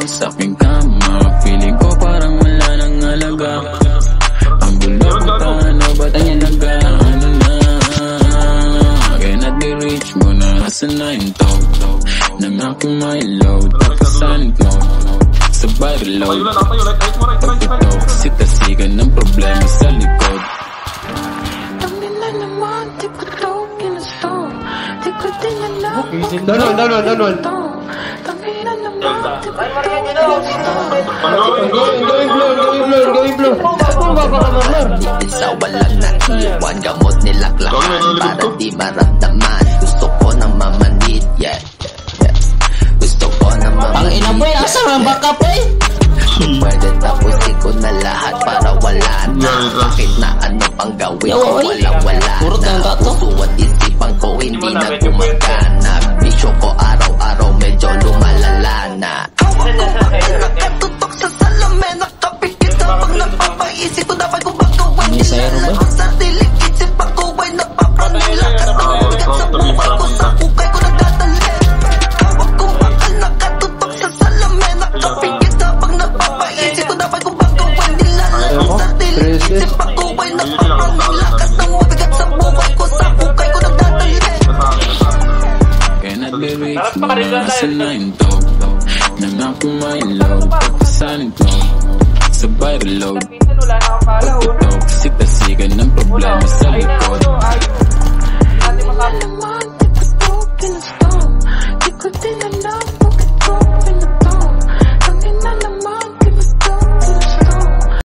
sa aking kama. Feeling ko parang wala nang halaga. Ang bulok ko paano ba talaga? Ano na, cannot be reach mo na. Asa na yung tog ng aking my load. Tapos sanit mo sabay reload. Pagtutok, sitasigan ng problema sa likod. Tangina naman, di ko to ginusto. Di ko din alam. Doon. Tangina naman, di ko to ginusto. Going blue. Sa walang naiwan, gamot nilaklakan para di maramdaman. Gusto ko nang mamanid, yeah. Gusto ko nang mamanid. Ang ina boy, asa ang backup eh? Pwede tapusin ko na lahat para wala na. Bakit na ano pang gawin ko, wala Puro na. tayong tato. Puso at isipan ko hindi na gumagana. Bisyo ko araw-araw medyo lumalala na. Hawak ko bakit nakatutok sa salamin. Nakapikit kapag napapaisip ko dapat ko ba gawin nila. Ang sariling isip ako ay napapranila. Kasang bigat sa buhay ko sa ukay ko nagdadali. Hawak ko bakal nakatutok sa salamin. Nakapikit kapag napapaisip ko dapat ko ba gawin nila. Ang sariling isip ako ay napapranila. Kasang bigat sa buhay ko sa ukay ko nagdadali. Cannot be reach mo na. Asa na yung tog ng aking my load. Tapos sanit mo sabay reload. Pagtutok, sitasigan ng problema sa likod.